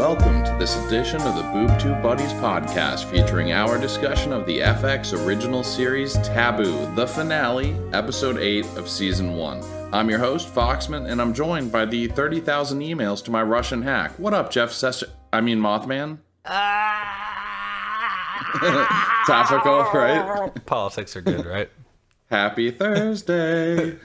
welcome to this edition of the Boob Tube Buddies podcast, featuring our discussion of the FX original series Taboo, the finale, episode 8 of season 1. I'm your host, Foxman, and I'm joined by the 30,000 emails to my Russian hack. What up, Mothman? Topical, right? Politics are good, right? Happy Thursday.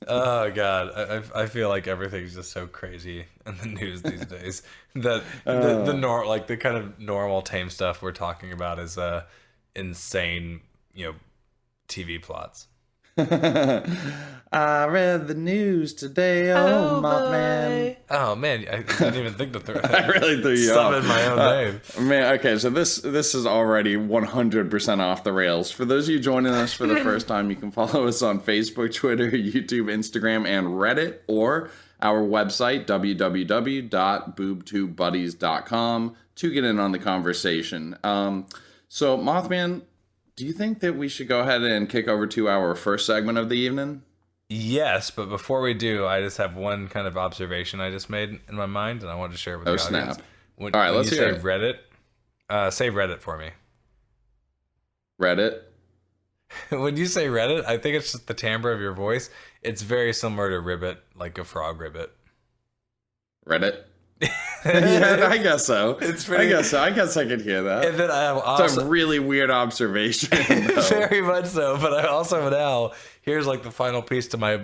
Oh God, I feel like everything's just so crazy in the news these days. That the kind of normal tame stuff we're talking about is insane, TV plots. I read the news today, Mothman. Oh man, I didn't even think to throw. I really threw you off. Summon my own name. Man, okay, so this is already 100% off the rails. For those of you joining us for the first time, you can follow us on Facebook, Twitter, YouTube, Instagram, and Reddit, or our website, www.boobtubebuddies.com, to get in on the conversation. So, Mothman, do you think that we should go ahead and kick over to our first segment of the evening? Yes, but before we do, I just have one kind of observation I just made in my mind, and I wanted to share it with the audience. Snap. All right, let's hear it. Reddit, say Reddit for me. Reddit? When you say Reddit, I think it's just the timbre of your voice. It's very similar to ribbit, like a frog ribbit. Reddit? Yeah, I guess so. I guess I could hear that. And then I have also, it's a really weird observation. Very much so. But I also now, here's like the final piece to my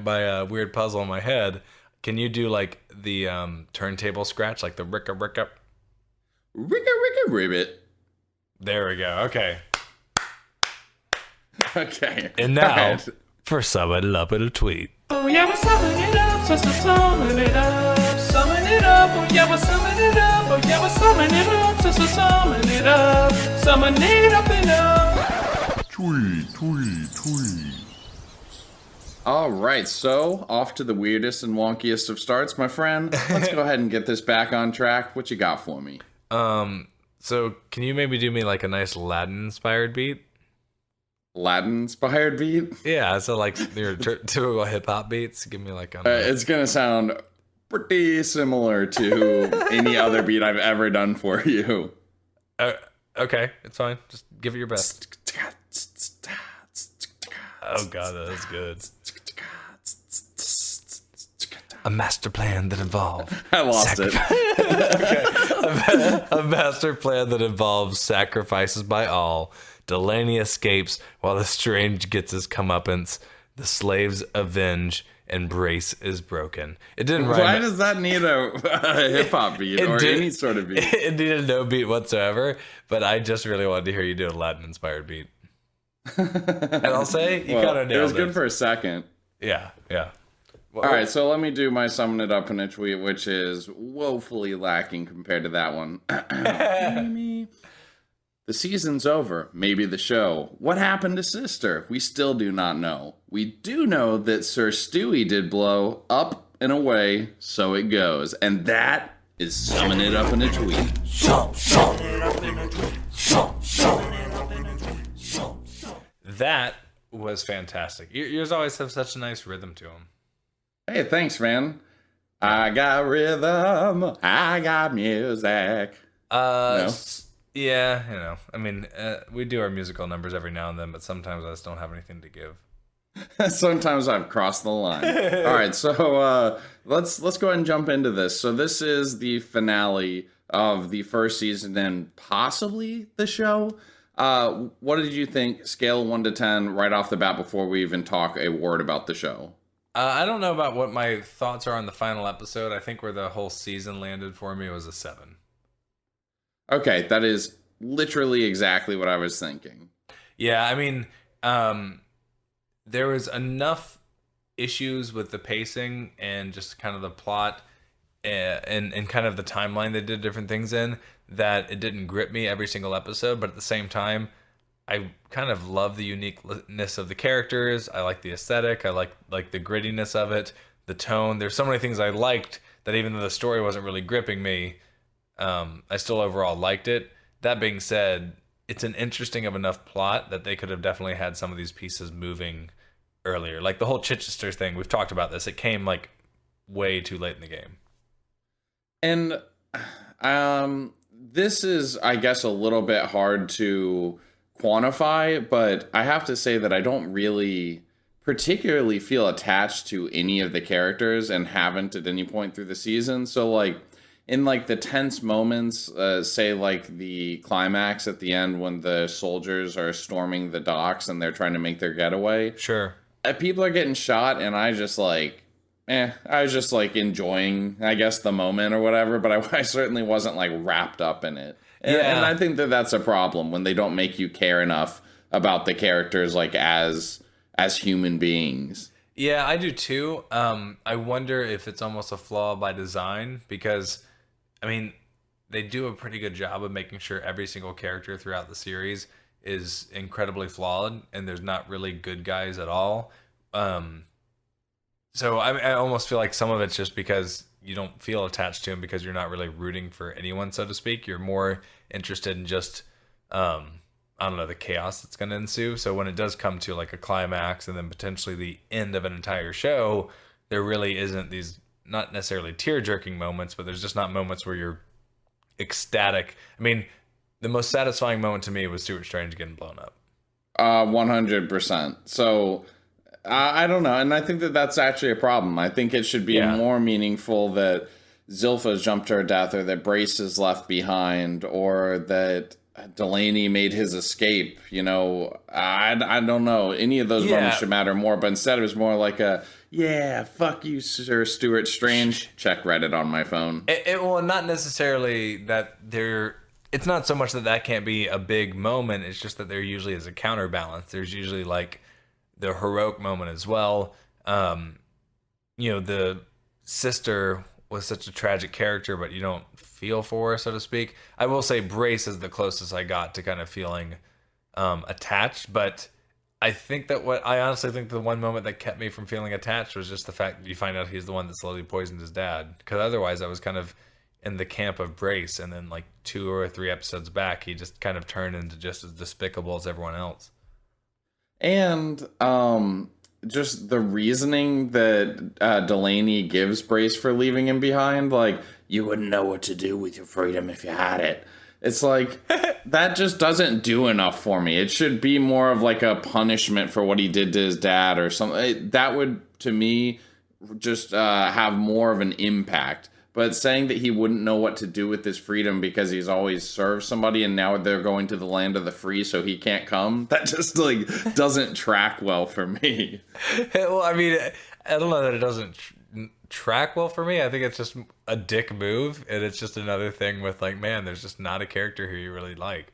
weird puzzle in my head. Can you do like the turntable scratch, like the ricka ribbit? There we go. Okay. Okay. And now for Summon It Up in a Tweet. Oh yeah, we're summon it up, so summon it up. Summon it up, oh yeah, we're summon it up. Oh yeah, we're summon it up, so summon it up. Summon it up and up. Tweet. All right, so off to the weirdest and wonkiest of starts, my friend. Let's go ahead and get this back on track. What you got for me? So can you maybe do me like a nice Latin-inspired beat? Latin-inspired beat? Yeah, so like your typical hip-hop beats. Give me like it's gonna sound pretty similar to any other beat I've ever done for you. Okay, it's fine. Just give it your best. Oh god, that is good. A master plan that involved... I lost it. Okay. A master plan that involves sacrifices by all. Delaney escapes while the strange gets his comeuppance. The slaves avenge and Brace is broken. It didn't rhyme. Why does that need a hip-hop beat or any sort of beat? It needed no beat whatsoever, but I just really wanted to hear you do a Latin-inspired beat. And I'll say, you kind of nailed it. It was good for a second. Yeah. All right, so let me do my summon it up in a tweet, which is woefully lacking compared to that one. The season's over. Maybe the show. What happened to Sister? We still do not know. We do know that Sir Stewie did blow up and away, so it goes. And that is summon it up in a tweet. That was fantastic. Yours always have such a nice rhythm to them. Hey, thanks, man. I got rhythm. I got music. No? Yeah, I mean, we do our musical numbers every now and then, but sometimes I just don't have anything to give. Sometimes I've crossed the line. All right, so let's go ahead and jump into this. So this is the finale of the first season and possibly the show. What did you think? Scale 1 to 10 right off the bat before we even talk a word about the show. I don't know about what my thoughts are on the final episode. I think where the whole season landed for me was a 7. Okay, that is literally exactly what I was thinking. Yeah, I mean, there was enough issues with the pacing and just kind of the plot and kind of the timeline they did different things in that it didn't grip me every single episode, but at the same time, I kind of love the uniqueness of the characters. I like the aesthetic. I like the grittiness of it, the tone. There's so many things I liked that even though the story wasn't really gripping me, I still overall liked it. That being said, it's an interesting of enough plot that they could have definitely had some of these pieces moving earlier. Like the whole Chichester thing, we've talked about this. It came like way too late in the game. And This is, I guess, a little bit hard to quantify, but I have to say that I don't really particularly feel attached to any of the characters and haven't at any point through the season. So, like, in, like, the tense moments, say, like, the climax at the end when the soldiers are storming the docks and they're trying to make their getaway. Sure. People are getting shot, and I just, like, I was just, like, enjoying, I guess, the moment or whatever, but I certainly wasn't, like, wrapped up in it. And I think that that's a problem when they don't make you care enough about the characters, like, as human beings. Yeah, I do too. I wonder if it's almost a flaw by design because, I mean, they do a pretty good job of making sure every single character throughout the series is incredibly flawed and there's not really good guys at all. So I almost feel like some of it's just because you don't feel attached to him because you're not really rooting for anyone, so to speak. You're more interested in just, I don't know, the chaos that's going to ensue. So when it does come to like a climax and then potentially the end of an entire show, there really isn't these, not necessarily tear-jerking moments, but there's just not moments where you're ecstatic. I mean, the most satisfying moment to me was Stuart Strange getting blown up. 100%. So I don't know, and I think that that's actually a problem. I think it should be more meaningful that Zilpha's jumped to her death, or that Brace is left behind, or that Delaney made his escape. You know, I don't know. Any of those moments should matter more, but instead it was more like a, fuck you, Sir Stuart Strange. Check Reddit on my phone. Well, not necessarily that they're... It's not so much that can't be a big moment. It's just that there usually is a counterbalance. There's usually like the heroic moment as well. You know, the sister was such a tragic character, but you don't feel for her, so to speak. I will say Brace is the closest I got to kind of feeling attached, but I honestly think the one moment that kept me from feeling attached was just the fact that you find out he's the one that slowly poisoned his dad. Because otherwise I was kind of in the camp of Brace, and then like 2 or 3 episodes back, he just kind of turned into just as despicable as everyone else. And just the reasoning that Delaney gives Brace for leaving him behind, like, you wouldn't know what to do with your freedom if you had it. It's like, that just doesn't do enough for me. It should be more of like a punishment for what he did to his dad or something. That would, to me, just have more of an impact. But saying that he wouldn't know what to do with his freedom because he's always served somebody and now they're going to the land of the free so he can't come, that just like doesn't track well for me. Well, I mean, I don't know that it doesn't track well for me. I think it's just a dick move, and it's just another thing with like, man, there's just not a character who you really like.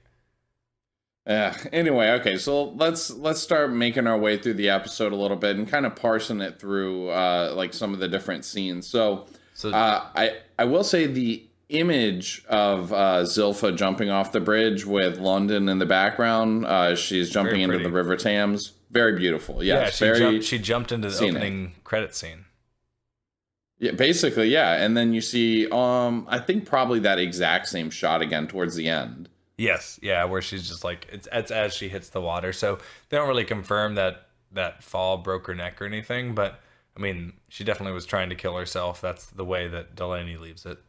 Yeah. Anyway, okay, so let's start making our way through the episode a little bit and kind of parsing it through like some of the different scenes. So I will say the image of Zilpha jumping off the bridge with London in the background, she's jumping into the River Thames. Very beautiful. Yes, she jumped into the opening credit scene. Yeah, basically, yeah. And then you see, I think probably that exact same shot again towards the end. Yes, yeah, where she's just like, it's as she hits the water. So they don't really confirm that fall broke her neck or anything, but I mean, she definitely was trying to kill herself. That's the way that Delaney leaves it.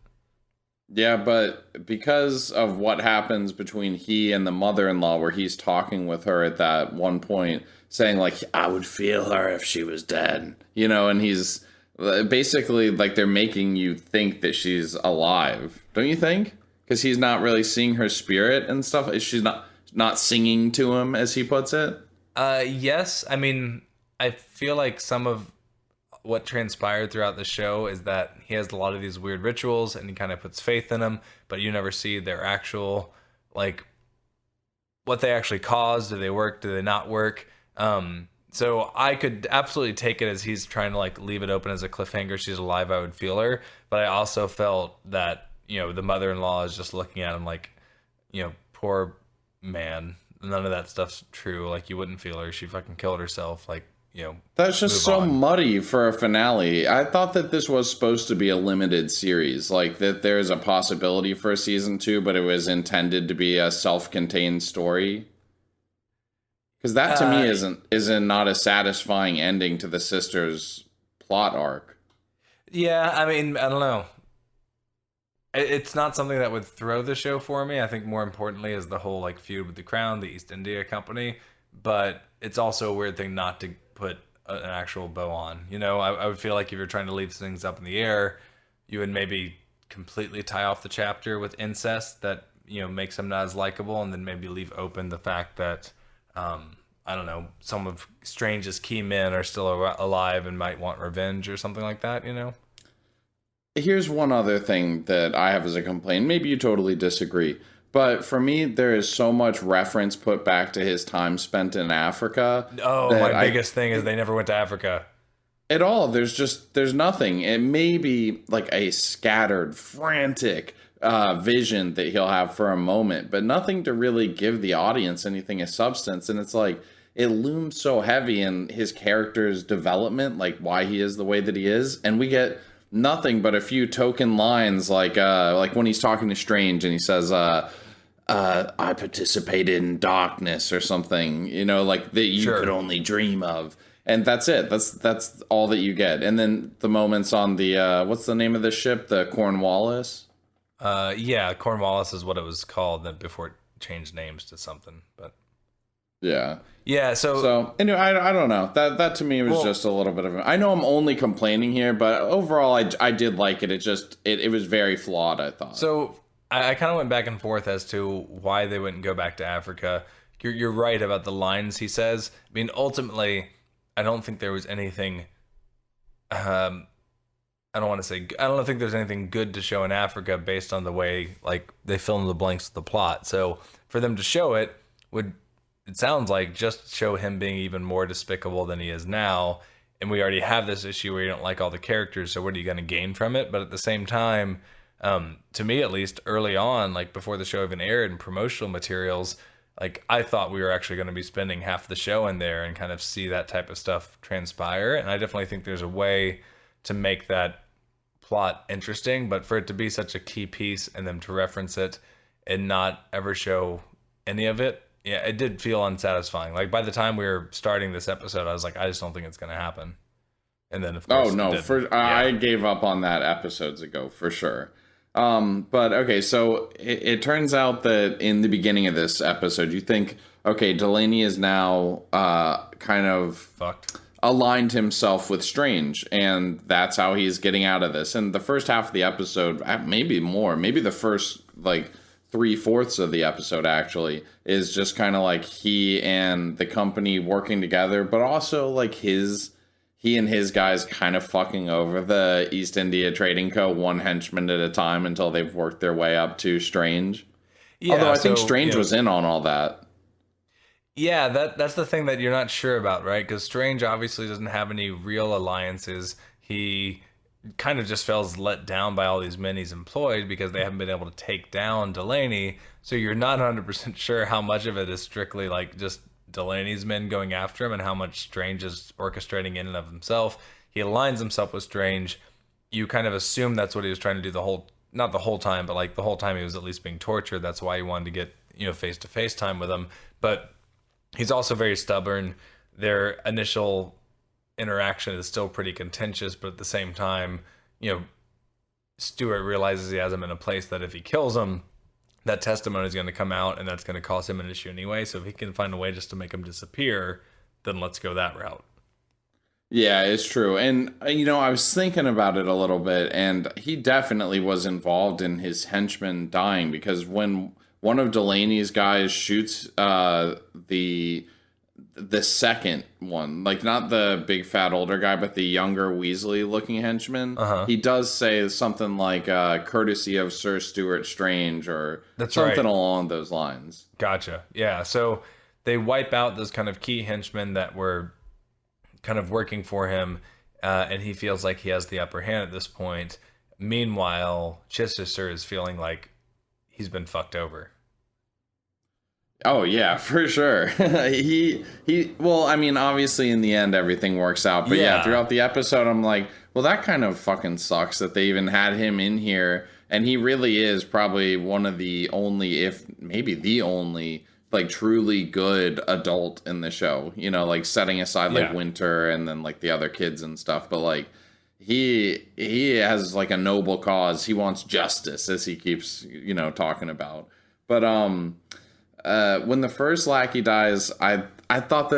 Yeah, but because of what happens between he and the mother-in-law, where he's talking with her at that one point, saying like, I would feel her if she was dead, you know, and he's basically like, they're making you think that she's alive. Don't you think? Because he's not really seeing her spirit and stuff. She's not singing to him, as he puts it. Yes. I mean, I feel like some of what transpired throughout the show is that he has a lot of these weird rituals and he kind of puts faith in them, but you never see their actual, like, what they actually cause. Do they work? Do they not work? So I could absolutely take it as he's trying to like leave it open as a cliffhanger. She's alive, I would feel her. But I also felt that, you know, the mother-in-law is just looking at him like, you know, poor man. None of that stuff's true. Like, you wouldn't feel her. She fucking killed herself. Like, you know, that's just so muddy for a finale. I thought that this was supposed to be a limited series, like that there's a possibility for a season 2, but it was intended to be a self-contained story. Because that to me isn't not a satisfying ending to the sisters' plot arc. Yeah, I mean, I don't know. It's not something that would throw the show for me. I think more importantly is the whole like feud with the Crown, the East India Company. But it's also a weird thing not to put an actual bow on. You know, I would feel like if you're trying to leave things up in the air, you would maybe completely tie off the chapter with incest that, you know, makes him not as likable, and then maybe leave open the fact that, I don't know, some of Strange's key men are still alive and might want revenge or something like that, you know? Here's one other thing that I have as a complaint. Maybe you totally disagree. But for me, there is so much reference put back to his time spent in Africa. Oh, my biggest thing is they never went to Africa. At all. There's nothing. It may be like a scattered, frantic vision that he'll have for a moment, but nothing to really give the audience anything of substance. And it's like, it looms so heavy in his character's development, like why he is the way that he is. And we get nothing but a few token lines, like when he's talking to Strange and he says, I participated in darkness or something, you know, like that you could only dream of. And that's it. That's all that you get. And then the moments on the, what's the name of the ship? The Cornwallis? Yeah, Cornwallis is what it was called then before it changed names to something, but... Yeah. Yeah, so anyway, I don't know. That to me was just a little bit of I know I'm only complaining here, but overall I did like it. It was very flawed, I thought. So I kind of went back and forth as to why they wouldn't go back to Africa. You're right about the lines he says. I mean, ultimately, I don't think there was anything I don't think there's anything good to show in Africa based on the way like they fill in the blanks of the plot. So for them to show it it sounds like just show him being even more despicable than he is now. And we already have this issue where you don't like all the characters, so what are you going to gain from it? But at the same time, to me at least, early on, like before the show even aired and promotional materials, like I thought we were actually going to be spending half the show in there and kind of see that type of stuff transpire. And I definitely think there's a way to make that plot interesting, but for it to be such a key piece and them to reference it and not ever show any of it, yeah, it did feel unsatisfying. Like by the time we were starting this episode, I was like, I just don't think it's going to happen. And then of course, I gave up on that episodes ago for sure. But okay, so it turns out that in the beginning of this episode, you think, okay, Delaney is now kind of fucked, aligned himself with Strange, and that's how he's getting out of this. And the first half of the episode, maybe more, maybe the first like 3/4 of the episode actually is just kind of like he and the company working together, but also like he and his guys kind of fucking over the East India Trading Co. one henchman at a time until they've worked their way up to Strange. Yeah, although I think Strange was in on all that. Yeah, that's the thing that you're not sure about, right? Because Strange obviously doesn't have any real alliances. He kind of just feels let down by all these men he's employed because they haven't been able to take down Delaney. So you're not 100% sure how much of it is strictly like just Delaney's men going after him and how much Strange is orchestrating in and of himself. He aligns himself with Strange. You kind of assume that's what he was trying to do not the whole time, but like the whole time he was at least being tortured. That's why he wanted to get, face-to-face time with him. But he's also very stubborn. Their initial interaction is still pretty contentious, but at the same time, Stewart realizes he has him in a place that if he kills him, that testimony is going to come out and that's going to cause him an issue anyway. So if he can find a way just to make him disappear, then let's go that route. Yeah, it's true. And, I was thinking about it a little bit, and he definitely was involved in his henchman dying, because when one of Delaney's guys shoots the second one, like not the big fat older guy, but the younger Weasley looking henchman, he does say something like courtesy of Sir Stuart Strange or something along those lines. Gotcha. Yeah. So they wipe out those kind of key henchmen that were kind of working for him, and he feels like he has the upper hand at this point. Meanwhile, Chichester is feeling like he's been fucked over. Oh yeah, for sure. Well, I mean, obviously in the end everything works out, but yeah, throughout the episode I'm like, well, that kind of fucking sucks that they even had him in here, and he really is probably one of the only, if maybe the only, like truly good adult in the show, like setting aside like Winter and then like the other kids and stuff, but like he has like a noble cause. He wants justice, as he keeps talking about. But when the first lackey dies, I thought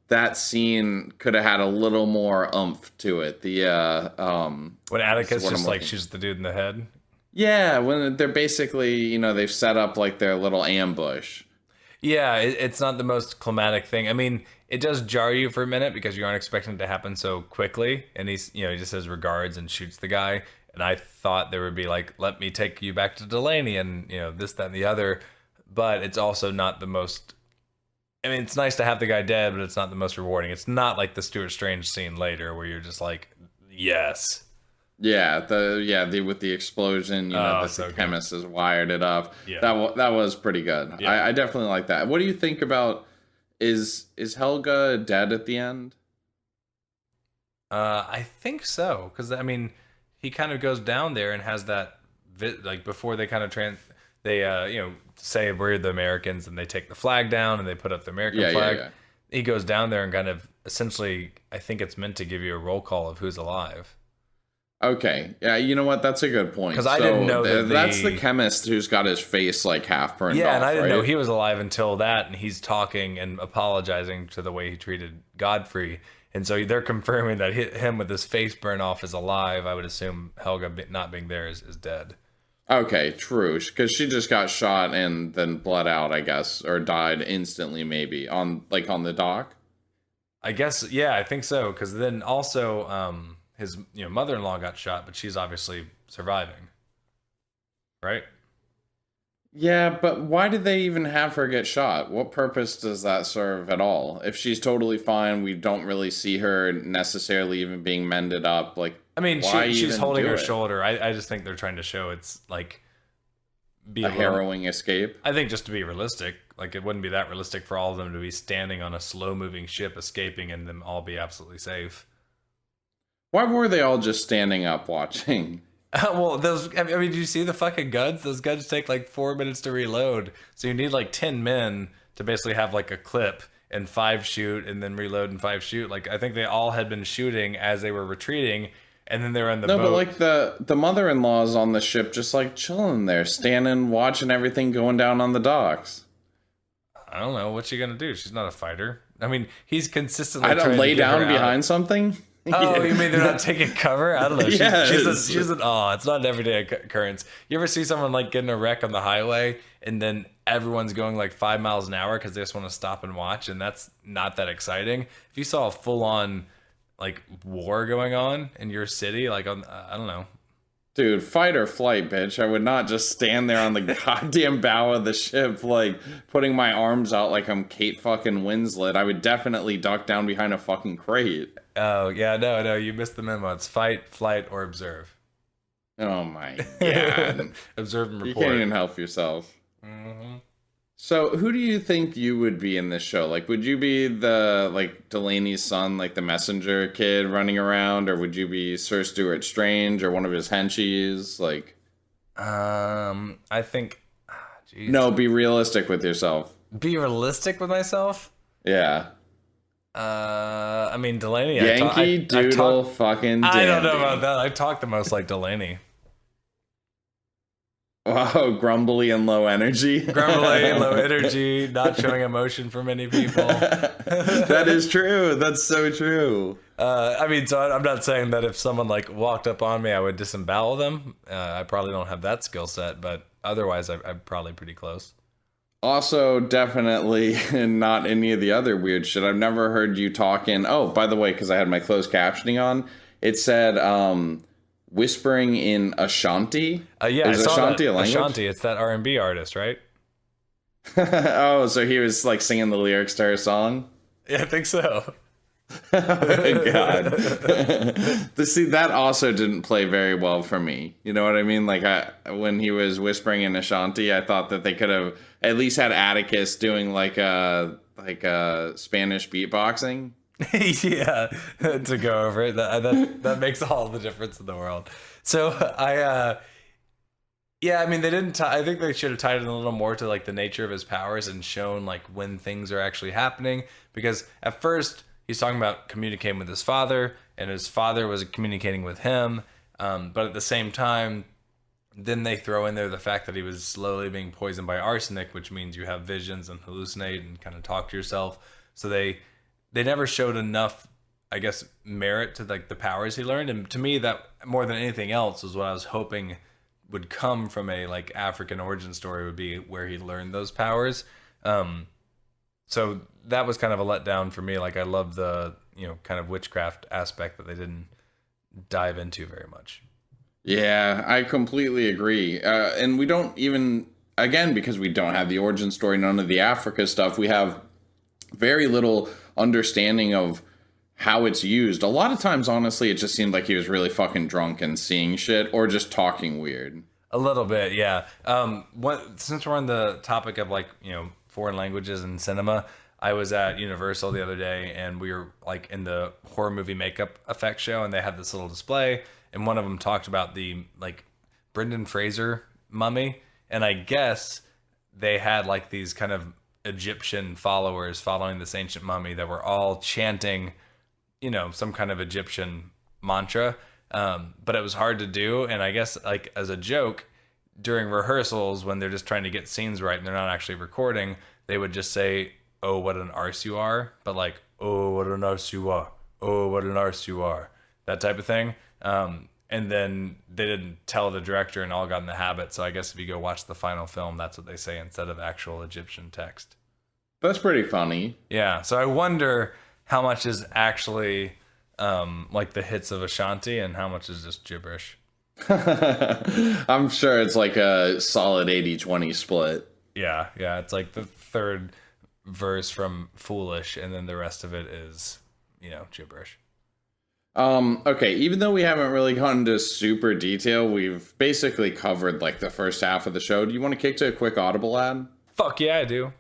that scene could have had a little more oomph to it. When Atticus just like shoots the dude in the head. Yeah, when they're basically, they've set up like their little ambush. Yeah, it's not the most climatic thing. I mean, it does jar you for a minute because you aren't expecting it to happen so quickly. And he just says regards and shoots the guy. And I thought there would be like, let me take you back to Delaney and, this, that, and the other. But it's also not the most... I mean, it's nice to have the guy dead, but it's not the most rewarding. It's not like the Stuart Strange scene later where you're just like, yes. Yeah, with the explosion, the chemist has wired it up. Yeah. That was pretty good. Yeah. I definitely like that. What do you think about is Helga dead at the end? I think so, because I mean, he kind of goes down there and has that like before they kind of say we're the Americans and they take the flag down and they put up the American flag. Yeah. He goes down there and kind of essentially, I think it's meant to give you a roll call of who's alive. Okay. Yeah, you know what? That's a good point. Because I didn't know that's the chemist who's got his face like half burned off. Yeah, and I didn't know he was alive until that, and he's talking and apologizing to the way he treated Godfrey. And so they're confirming that him with his face burned off is alive. I would assume Helga not being there is dead. Okay, true. Because she just got shot and then bled out, I guess, or died instantly, maybe on the dock. I guess, yeah, I think so. Because then also, his mother-in-law got shot, but she's obviously surviving, right? Yeah, but why did they even have her get shot? What purpose does that serve at all? If she's totally fine, we don't really see her necessarily even being mended up. Like, I mean, she's holding her shoulder. I just think they're trying to show it's like a harrowing escape. I think just to be realistic, like it wouldn't be that realistic for all of them to be standing on a slow-moving ship escaping and them all be absolutely safe. Why were they all just standing up watching? Well, did you see the fucking guns? Those guns take like 4 minutes to reload. So you need like 10 men to basically have like a clip and 5 shoot and then reload and 5 shoot. Like, I think they all had been shooting as they were retreating and then they were in the boat. No, but like the mother-in-law's on the ship just like chilling there, standing, watching everything going down on the docks. I don't know. What's she going to do? She's not a fighter. I mean, he's consistently I don't lay down behind something? Oh, you mean they're not taking cover? I don't know. Yes. She's an it's not an everyday occurrence. You ever see someone like get in a wreck on the highway and then everyone's going like 5 miles an hour because they just want to stop and watch, and that's not that exciting. If you saw a full-on like war going on in your city, like I don't know. Dude, fight or flight, bitch. I would not just stand there on the goddamn bow of the ship, like, putting my arms out like I'm Kate fucking Winslet. I would definitely duck down behind a fucking crate. Oh, yeah, no, you missed the memo. It's fight, flight, or observe. Oh, my God. Observe and report. You can't even help yourself. Mm-hmm. So, who do you think you would be in this show? Like, would you be the, like, Delaney's son, like the messenger kid running around? Or would you be Sir Stuart Strange or one of his henchies? Like... I think... Geez. No, be realistic with yourself. Be realistic with myself? Yeah. I mean, Delaney... Yankee Doodle fucking dandy. I don't know about that. I talk the most like Delaney. Wow, grumbly and low energy. Grumbly, low energy, not showing emotion for many people. That is true. That's so true. I mean, so I'm not saying that if someone like walked up on me, I would disembowel them. I probably don't have that skill set, but otherwise, I'm probably pretty close. Also, definitely not any of the other weird shit. I've never heard you talking. Oh, by the way, because I had my closed captioning on, it said whispering in Ashanti. Yeah, is Ashanti a language? Ashanti, it's that R&B artist, right? Oh, so he was like singing the lyrics to her song? Yeah, I think so. Oh my God. See, that also didn't play very well for me. You know what I mean? Like, when he was whispering in Ashanti, I thought that they could have at least had Atticus doing like a Spanish beatboxing. Yeah, to go over it. That makes all the difference in the world. So yeah, I mean, they didn't. I think they should have tied it a little more to like the nature of his powers and shown like when things are actually happening. Because at first he's talking about communicating with his father, and his father was communicating with him. But at the same time, then they throw in there the fact that he was slowly being poisoned by arsenic, which means you have visions and hallucinate and kind of talk to yourself. So they never showed enough, I guess, merit to like the powers he learned. And to me, that more than anything else was what I was hoping would come from a like African origin story, would be where he learned those powers. So that was kind of a letdown for me. Like I love the, kind of witchcraft aspect that they didn't dive into very much. Yeah, I completely agree. And we don't even, again, because we don't have the origin story, none of the Africa stuff, we have very little understanding of how it's used. A lot of times, honestly, it just seemed like he was really fucking drunk and seeing shit or just talking weird. A little bit, yeah. Since we're on the topic of like, foreign languages and cinema, I was at Universal the other day and we were like in the horror movie makeup effects show, and they had this little display, and one of them talked about the like Brendan Fraser mummy, and I guess they had like these kind of Egyptian followers following this ancient mummy that were all chanting, some kind of Egyptian mantra, but it was hard to do. And I guess like as a joke during rehearsals, when they're just trying to get scenes right and they're not actually recording, they would just say, "Oh, what an arse you are," but like, "Oh, what an arse you are. Oh, what an arse you are," that type of thing. And then they didn't tell the director and all got in the habit. So I guess if you go watch the final film, that's what they say instead of actual Egyptian text. That's pretty funny. Yeah. So I wonder how much is actually like the hits of Ashanti and how much is just gibberish. I'm sure it's like a solid 80-20 split. Yeah. It's like the third verse from Foolish, and then the rest of it is, gibberish. Okay, even though we haven't really gone into super detail, we've basically covered like the first half of the show. Do you want to kick to a quick Audible ad? Fuck yeah, I do.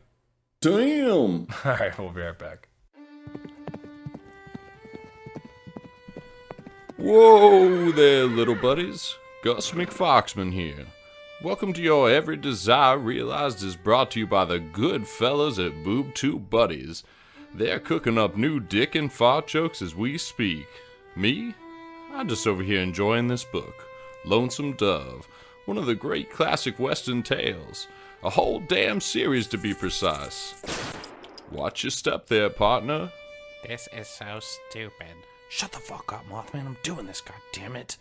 Damn! All right, we'll be right back. Whoa there, little buddies. Gus McFoxman here. Welcome to your Every Desire Realized is brought to you by the good fellas at Boob Tube Buddies. They're cooking up new dick and fart jokes as we speak. Me? I'm just over here enjoying this book, Lonesome Dove, one of the great classic Western tales. A whole damn series to be precise. Watch your step there, partner. This is so stupid. Shut the fuck up, Mothman. I'm doing this, goddammit.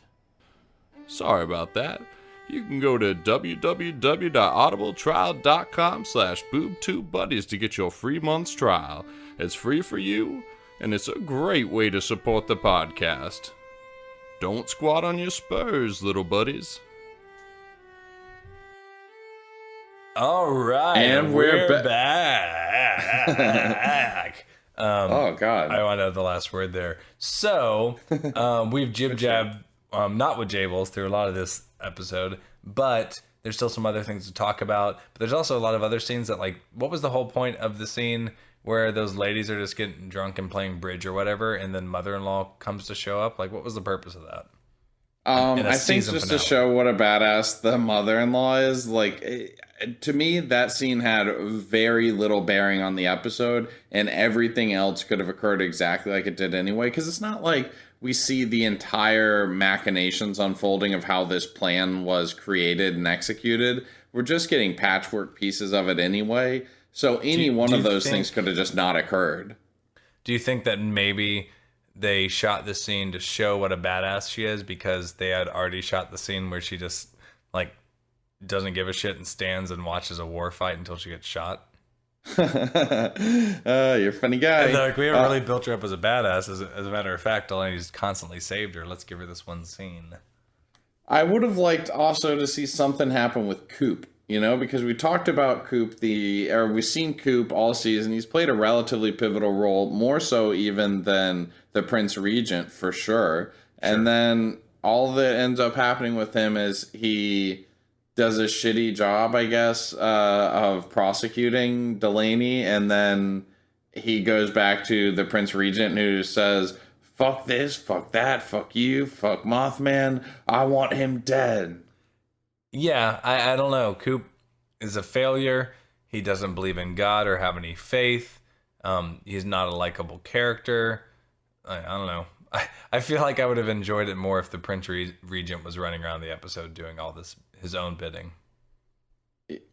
Sorry about that. You can go to www.audibletrial.com/boobtubebuddies to get your free month's trial. It's free for you, and it's a great way to support the podcast. Don't squat on your spurs, little buddies. All right, And we're back. Oh, God. I want to have the last word there. So, we've jib-jabbed, not with Jables through a lot of this episode, but there's still some other things to talk about. But there's also a lot of other scenes that, like, what was the whole point of the scene where those ladies are just getting drunk and playing bridge or whatever, and then mother-in-law comes to show up? Like, what was the purpose of that? I think just to show what a badass the mother-in-law is. Like, to me, that scene had very little bearing on the episode, and everything else could have occurred exactly like it did anyway, because it's not like we see the entire machinations unfolding of how this plan was created and executed. We're just getting patchwork pieces of it anyway, so any one of those things could have just not occurred. Do you think that maybe they shot this scene to show what a badass she is because they had already shot the scene where she just, like, doesn't give a shit and stands and watches a war fight until she gets shot? You're a funny guy. Like, we haven't really built her up as a badass. As a matter of fact, Delaney's constantly saved her. Let's give her this one scene. I would have liked also to see something happen with Coop, because we talked about Coop, we've seen Coop all season. He's played a relatively pivotal role, more so even than the Prince Regent, for sure. And then all that ends up happening with him is he does a shitty job, I guess, of prosecuting Delaney, and then he goes back to the Prince Regent, who says, "Fuck this, fuck that, fuck you, fuck Mothman, I want him dead." Yeah, I don't know. Coop is a failure. He doesn't believe in God or have any faith. He's not a likable character. I don't know. I feel like I would have enjoyed it more if the Prince Regent was running around the episode doing all this his own bidding.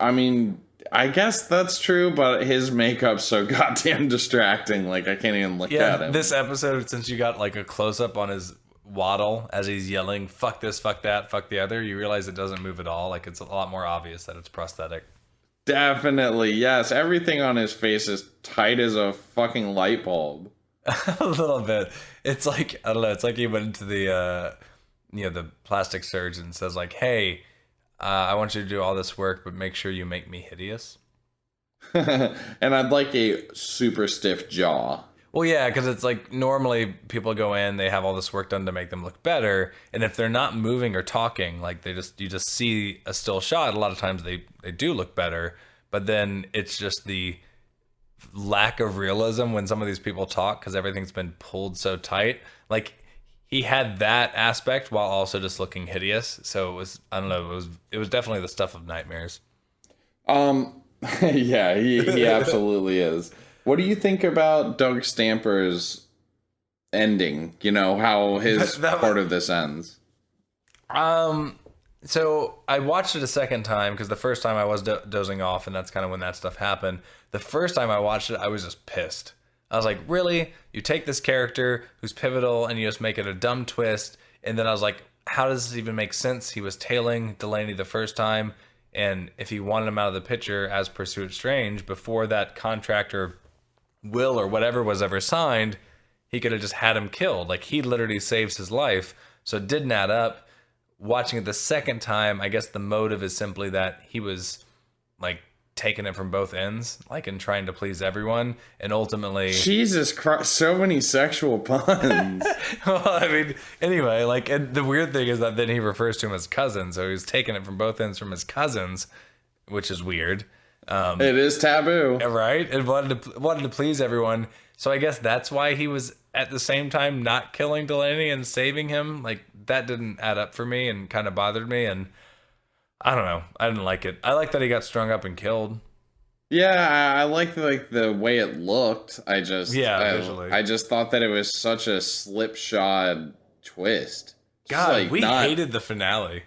I mean, I guess that's true, but his makeup's so goddamn distracting. Like, I can't even look at him. This episode, since you got like a close up on his waddle as he's yelling, "Fuck this, fuck that, fuck the other," you realize it doesn't move at all. Like, it's a lot more obvious that it's prosthetic. Definitely, yes. Everything on his face is tight as a fucking light bulb. A little bit. It's like, I don't know. It's like he went into the the plastic surgeon and says like, "Hey, I want you to do all this work, but make sure you make me hideous." And I'd like a super stiff jaw. Well, yeah, because it's like normally people go in, they have all this work done to make them look better, and if they're not moving or talking, like you just see a still shot. A lot of times they do look better, but then it's just the lack of realism when some of these people talk because everything's been pulled so tight. Like he had that aspect while also just looking hideous. So it was, I don't know, it was definitely the stuff of nightmares. Yeah, he absolutely is. What do you think about Doug Stamper's ending? You know, how his part of this ends? So I watched it a second time because the first time I was dozing off, and that's kind of when that stuff happened. The first time I watched it, I was just pissed. I was like, really? You take this character who's pivotal and you just make it a dumb twist? And then I was like, how does this even make sense? He was tailing Delaney the first time, and if he wanted him out of the picture as per Stuart Strange, before that contractor will or whatever was ever signed, he could have just had him killed. Like, he literally saves his life. So it didn't add up. Watching it the second time, I guess the motive is simply that he was like taking it from both ends, like, and trying to please everyone, and ultimately Jesus Christ, so many sexual puns. Well, I mean, anyway, like, and the weird thing is that then he refers to him as cousin, so he's taking it from both ends from his cousins, which is weird. It is taboo, right? And wanted to please everyone. So I guess that's why he was at the same time not killing Delaney and saving him. Like, that didn't add up for me and kind of bothered me. And I don't know. I didn't like it. I like that he got strung up and killed. Yeah, I like the way it looked. Visually. I just thought that it was such a slipshod twist. God, we hated the finale.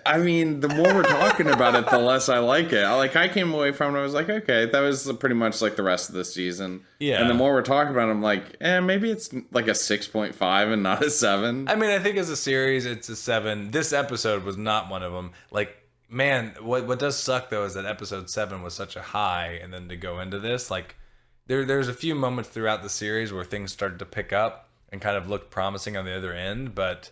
I mean, the more we're talking about it, the less I like it. I came away from it, I was like, okay, that was pretty much like the rest of the season. Yeah. And the more we're talking about it, I'm like, maybe it's like a 6.5 and not a 7. I mean, I think as a series, it's a 7. This episode was not one of them. Like, man, what does suck, though, is that episode 7 was such a high, and then to go into this, like, there's a few moments throughout the series where things started to pick up and kind of looked promising on the other end, but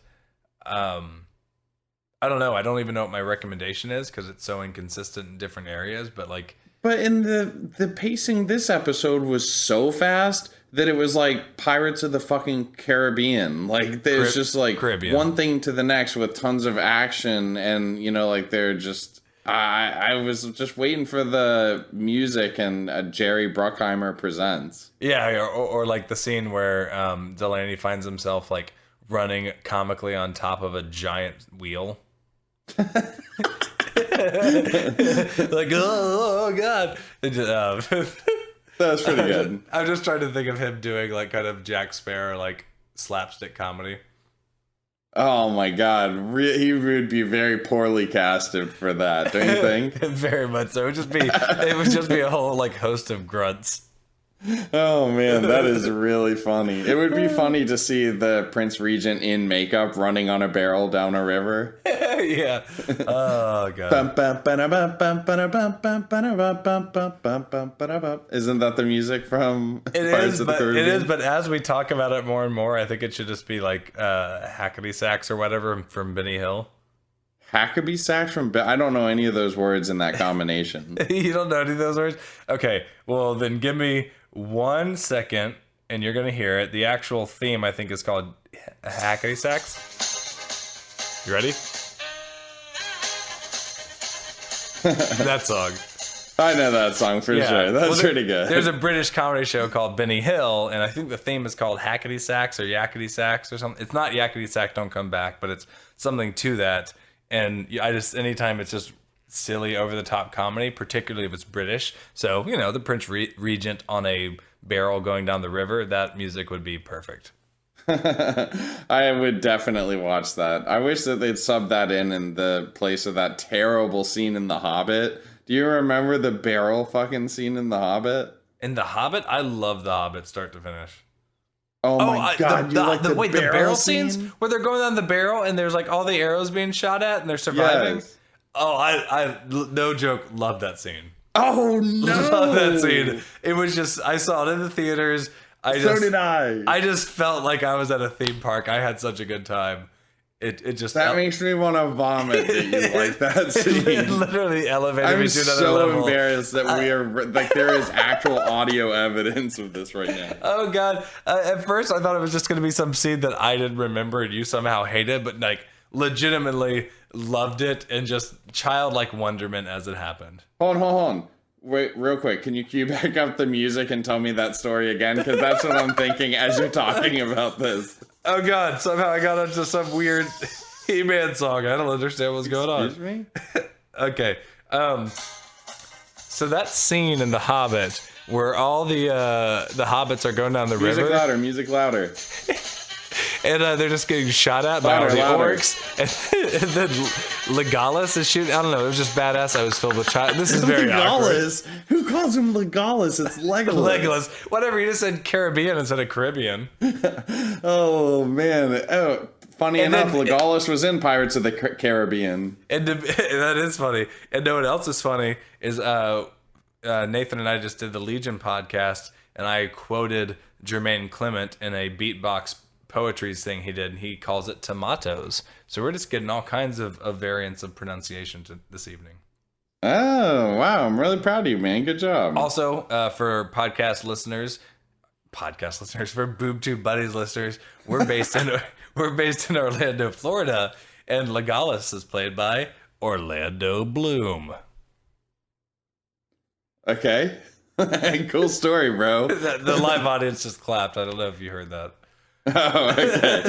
I don't know. I don't even know what my recommendation is because it's so inconsistent in different areas. But like, but in the pacing, this episode was so fast that it was like Pirates of the fucking Caribbean. Like, there's just like Caribbean. One thing to the next with tons of action, and like they're just. I was just waiting for the music and Jerry Bruckheimer presents. Yeah, or like the scene where Delaney finds himself like running comically on top of a giant wheel. Like, oh god. That's pretty good. I'm just trying to think of him doing like kind of Jack Sparrow, like slapstick comedy. Oh my god, he would be very poorly casted for that, don't you think? Very much so. It would just be a whole like host of grunts. Oh man, that is really funny. It would be funny to see the Prince Regent in makeup running on a barrel down a river. Yeah. Oh god. Isn't that the music from Pirates of the Caribbean? It is, but as we talk about it more and more, I think it should just be like hackety sax or whatever from Benny Hill. Hackabee sax from I don't know any of those words in that combination. You don't know any of those words? Okay, well then give me 1 second and you're gonna hear it. The actual theme, I think, is called hackety sax. You ready? That song. I know that song for sure. That's pretty good. There's a British comedy show called Benny Hill, and I think the theme is called Hackety Sax or Yakety Sax or something. It's not Yakety Sax, Don't Come Back, but it's something to that. And I just, anytime it's just silly, over the top comedy, particularly if it's British. So, the Prince Regent on a barrel going down the river, that music would be perfect. I would definitely watch that. I wish that they'd sub that in the place of that terrible scene in The Hobbit. Do you remember the barrel fucking scene in The Hobbit? In The Hobbit, I love The Hobbit start to finish. Oh my god, you like the barrel scene? scenes where they're going down the barrel and there's like all the arrows being shot at and they're surviving? Yes. Oh, I no joke, love that scene. Oh no! Love that scene. It was just, I saw it in the theaters. So did I. I just felt like I was at a theme park. I had such a good time. It just That makes me want to vomit that you like that scene. It literally elevated I'm me to another so level. embarrassed that we are like there is actual audio evidence of this right now. Oh god! At first, I thought it was just going to be some scene that I didn't remember and you somehow hated, but like legitimately loved it and just childlike wonderment as it happened. Hold on. Wait, real quick. Can you cue back up the music and tell me that story again? Because that's what I'm thinking as you're talking about this. Oh god! Somehow I got into some weird Hayman song. I don't understand what's going on. Excuse me? Okay. So that scene in The Hobbit where all the hobbits are going down the river. Music louder. And they're just getting shot at by all the orcs. And then Legolas is shooting. I don't know. It was just badass. I was filled with child. This is very awkward. Legolas? Who calls him Legolas? It's Legolas. Legolas. Whatever. You just said Caribbean instead of Caribbean. Oh, man. Oh, funny And enough, then- Legolas was in Pirates of the Caribbean. And that is funny. And know what else is funny is Nathan and I just did the Legion podcast, and I quoted Jermaine Clement in a beatbox poetry's thing he did, and he calls it tomatoes. So we're just getting all kinds of variants of pronunciation this evening. Oh, wow. I'm really proud of you, man. Good job. Also, for for Boob Tube Buddies listeners, we're based in Orlando, Florida, and Legolas is played by Orlando Bloom. Okay. Cool story, bro. The live audience just clapped. I don't know if you heard that. Oh, okay.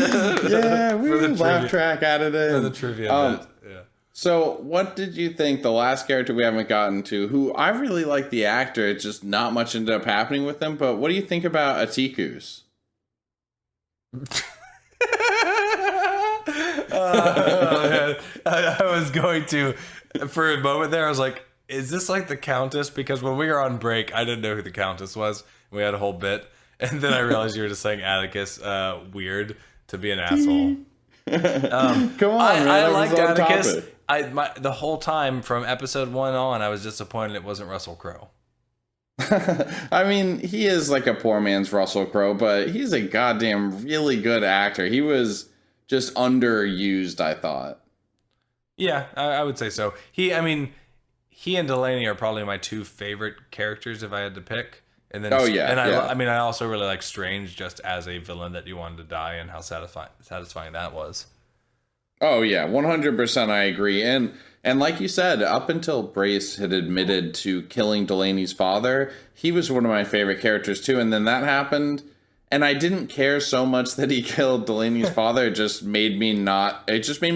Yeah, we For the laugh trivia. track added in. For the trivia bit. Yeah. So, what did you think the last character we haven't gotten to, who I really like the actor, it's just not much ended up happening with him, but what do you think about Atikus? I was going to, for a moment there, I was like, is this like the Countess? Because when we were on break, I didn't know who the Countess was. We had a whole bit. And then I realized you were just saying Atticus, weird to be an asshole. Come on, man. I that liked was on Atticus. topic. The whole time from episode 1 on, I was disappointed it wasn't Russell Crowe. I mean, he is like a poor man's Russell Crowe, but he's a goddamn really good actor. He was just underused, I thought. Yeah, I would say so. He and Delaney are probably my two favorite characters if I had to pick. And then, I also really like Strange just as a villain that you wanted to die and how satisfying that was. Oh yeah, 100% I agree. And like you said, up until Bryce had admitted to killing Delaney's father, he was one of my favorite characters too. And then that happened, and I didn't care so much that he killed Delaney's father. It just made me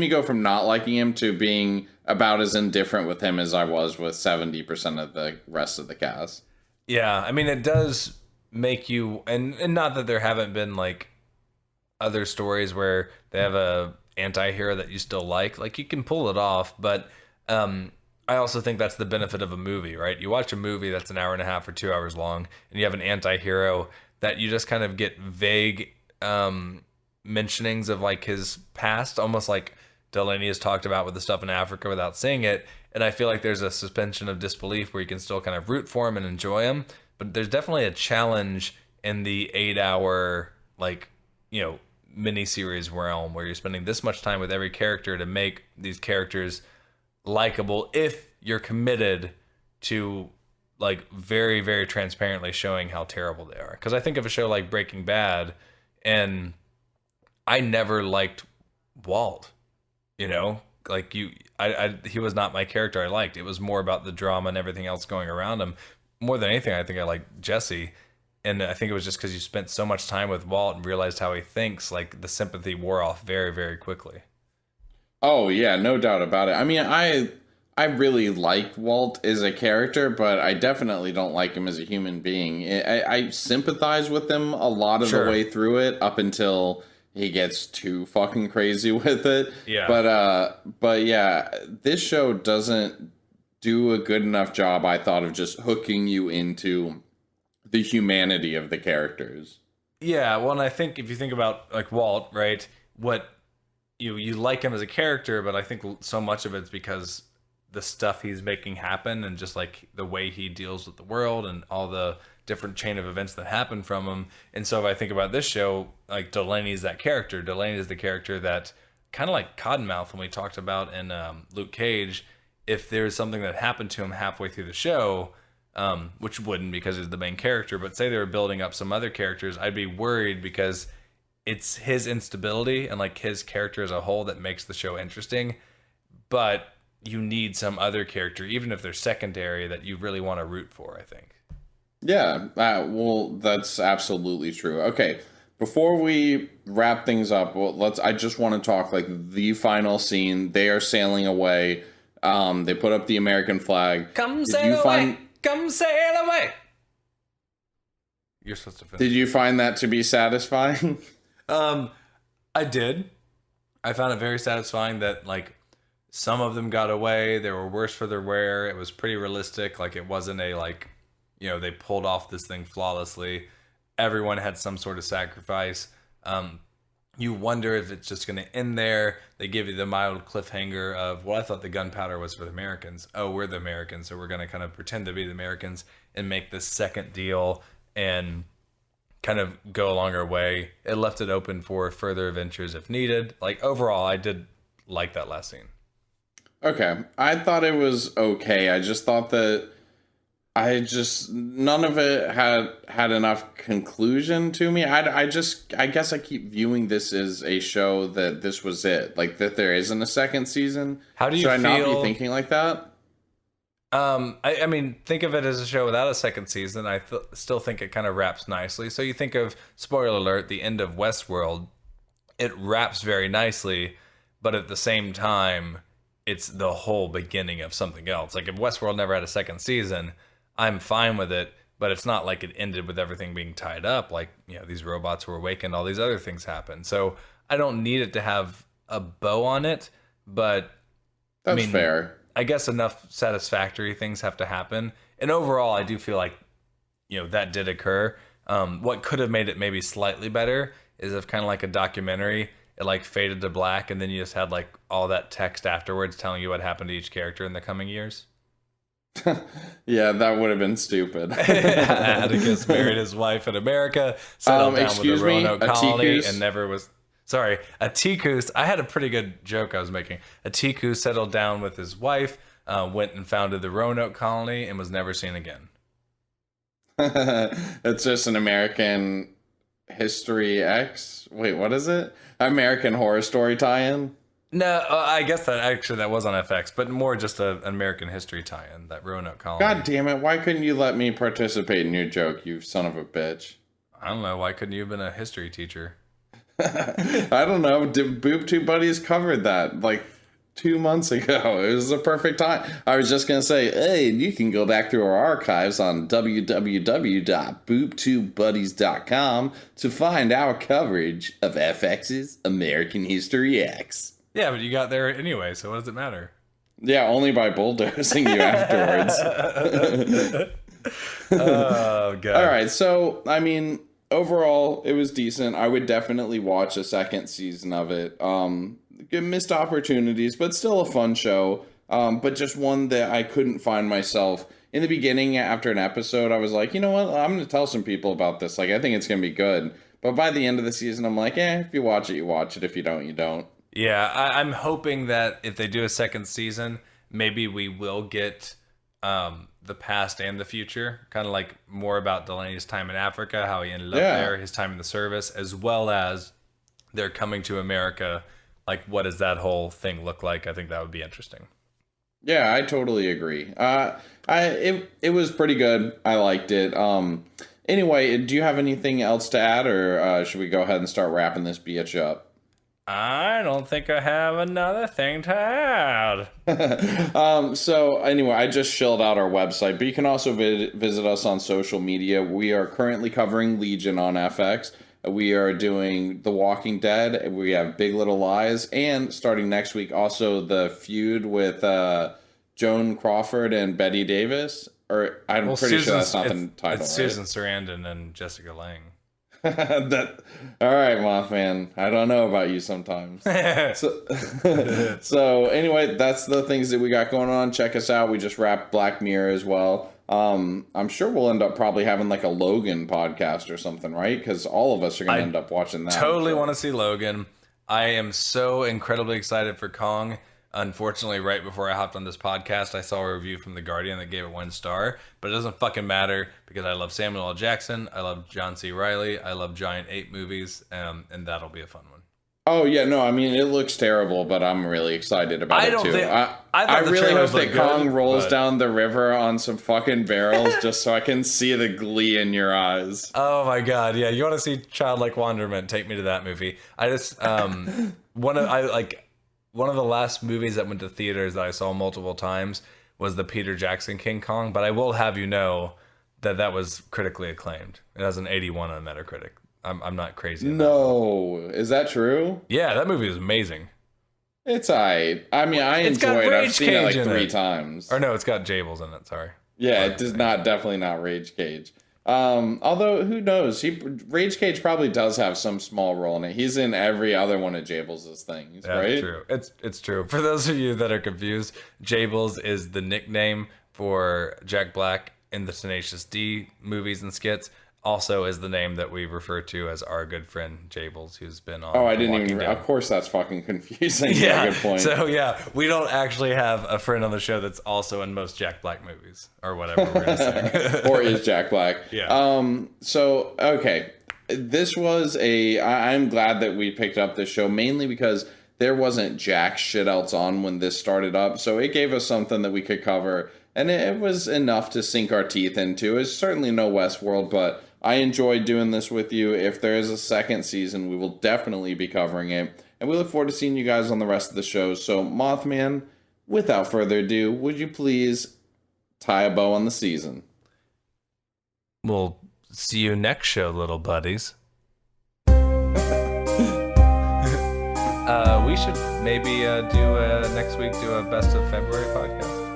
go from not liking him to being about as indifferent with him as I was with 70% of the rest of the cast. Yeah, I mean, it does make you, and not that there haven't been like other stories where they have a anti-hero that you still like you can pull it off, but I also think that's the benefit of a movie, right? You watch a movie that's an hour and a half or 2 hours long, and you have an anti-hero that you just kind of get vague mentionings of like his past, almost like Delaney has talked about with the stuff in Africa without saying it. And I feel like there's a suspension of disbelief where you can still kind of root for him and enjoy him. But there's definitely a challenge in the 8-hour, miniseries realm where you're spending this much time with every character to make these characters likable if you're committed to, like, very, very transparently showing how terrible they are. Because I think of a show like Breaking Bad, and I never liked Walt, Like he was not my character I liked. It was more about the drama and everything else going around him. More than anything, I think I liked Jessie. And I think it was just because you spent so much time with Walt and realized how he thinks, like the sympathy wore off very, very quickly. Oh yeah, no doubt about it. I mean, I I really like Walt as a character, but I definitely don't like him as a human being. I sympathize with him a lot of the way through it, up until he gets too fucking crazy with it. Yeah. But yeah, this show doesn't do a good enough job, I thought, of just hooking you into the humanity of the characters. Yeah, well, and I think if you think about like Walt, right, what you like him as a character, but I think so much of it's because the stuff he's making happen and just like the way he deals with the world and all the different chain of events that happen from him. And so if I think about this show, like Delaney's that character. Delaney is the character that kind of like Cottonmouth when we talked about in Luke Cage. If there's something that happened to him halfway through the show, which wouldn't because he's the main character, but say they were building up some other characters, I'd be worried because it's his instability and like his character as a whole that makes the show interesting. But you need some other character, even if they're secondary, that you really want to root for, I think. Yeah, well, that's absolutely true. Okay, before we wrap things up, I just want to talk like the final scene. They are sailing away. They put up the American flag. Come sail away! Come sail away! You're supposed to finish. Did you find that to be satisfying? I did. I found it very satisfying that like some of them got away. They were worse for their wear. It was pretty realistic. Like it wasn't a like, you know, they pulled off this thing flawlessly. Everyone had some sort of sacrifice. You wonder if it's just going to end there. They give you the mild cliffhanger of, well, I thought the gunpowder was for the Americans. Oh, we're the Americans, so we're going to kind of pretend to be the Americans and make this second deal and kind of go along our way. It left it open for further adventures if needed. Like overall, I did like that last scene. Okay, I thought it was okay. I just thought that none of it had enough conclusion to me. I guess I keep viewing this as a show that this was it, like that there isn't a second season. How do you Should feel? I not be thinking like that? I mean, think of it as a show without a second season. I still think it kind of wraps nicely. So you think of, spoiler alert, the end of Westworld. It wraps very nicely, but at the same time, it's the whole beginning of something else. Like if Westworld never had a second season, I'm fine with it, but it's not like it ended with everything being tied up. Like, you know, these robots were awakened, all these other things happen. So I don't need it to have a bow on it, but That's fair. I guess enough satisfactory things have to happen. And overall, I do feel like, you know, that did occur. What could have made it maybe slightly better is if kind of like a documentary, it like faded to black and then you just had like all that text afterwards telling you what happened to each character in the coming years. Yeah, that would have been stupid. Atticus married his wife in America, settled down with the Roanoke colony, and never was... Sorry, Atticus, I had a pretty good joke I was making. Atticus settled down with his wife, went and founded the Roanoke colony, and was never seen again. It's just an American History X? Wait, what is it? American Horror Story tie-in? No, I guess that was on FX, but more just an American history tie-in, that Roanoke colony. God damn it, why couldn't you let me participate in your joke, you son of a bitch? I don't know, why couldn't you have been a history teacher? I don't know, Boob Tube Buddies covered that, like, 2 months ago. It was the perfect time. I was just going to say, hey, you can go back through our archives on www.boobtubebuddies.com to find our coverage of FX's American History X. Yeah, but you got there anyway, so what does it matter? Yeah, only by bulldozing you afterwards. Oh, God. All right, so, I mean, overall, it was decent. I would definitely watch a second season of it. Missed opportunities, but still a fun show. But just one that I couldn't find myself. In the beginning, after an episode, I was like, you know what? I'm going to tell some people about this. Like, I think it's going to be good. But by the end of the season, I'm like, if you watch it, you watch it. If you don't, you don't. Yeah, I'm hoping that if they do a second season, maybe we will get the past and the future. Kind of like more about Delaney's time in Africa, how he ended up there, his time in the service, as well as they're coming to America. Like, what does that whole thing look like? I think that would be interesting. Yeah, I totally agree. It was pretty good. I liked it. Anyway, do you have anything else to add, or should we go ahead and start wrapping this bitch up? I don't think I have another thing to add. So anyway, I just shilled out our website, but you can also visit us on social media. We are currently covering Legion on FX. We are doing The Walking Dead. We have Big Little Lies, and starting next week, also the feud with Joan Crawford and Betty Davis. Or I'm pretty sure that's not the title. It's right? Susan Sarandon and Jessica Lange. All right, Mothman. I don't know about you sometimes. So anyway, that's the things that we got going on. Check us out. We just wrapped Black Mirror as well. I'm sure we'll end up probably having like a Logan podcast or something, right? Because all of us are going to end up watching that. Totally want to see Logan. I am so incredibly excited for Kong. Unfortunately, right before I hopped on this podcast, I saw a review from The Guardian that gave it 1 star, but it doesn't fucking matter because I love Samuel L. Jackson, I love John C. Reilly, I love Giant Ape movies, and that'll be a fun one. Oh yeah, no, I mean it looks terrible, but I'm really excited about it too. I really hope that Kong good, rolls down the river on some fucking barrels just so I can see the glee in your eyes. Oh my god, yeah, you want to see Childlike Wonderment? Take me to that movie. I just one of the last movies that went to theaters that I saw multiple times was the Peter Jackson King Kong, but I will have you know that was critically acclaimed. It has an 81 on Metacritic. I'm not crazy. No, is that true? Yeah, that movie is amazing. It's I mean, I enjoy it. I've seen it like 3 times. Or no, it's got Jables in it. Sorry. Yeah, it does not definitely not Rage Cage. Although who knows? Rage Cage probably does have some small role in it. He's in every other one of Jables' things, yeah, right? True. It's true. For those of you that are confused, Jables is the nickname for Jack Black in the Tenacious D movies and skits. Also is the name that we refer to as our good friend Jables, who's been on. Oh, I didn't even. Of course, that's fucking confusing. Yeah, good point. So yeah, we don't actually have a friend on the show that's also in most Jack Black movies or whatever we're gonna say. Or is Jack Black? Yeah. So okay, this was I'm glad that we picked up this show mainly because there wasn't jack shit else on when this started up, so it gave us something that we could cover, and it was enough to sink our teeth into. It's certainly no Westworld, but I enjoyed doing this with you. If there is a second season, we will definitely be covering it. And we look forward to seeing you guys on the rest of the shows. So, Mothman, without further ado, would you please tie a bow on the season? We'll see you next show, little buddies. We should maybe next week do a best of February podcast.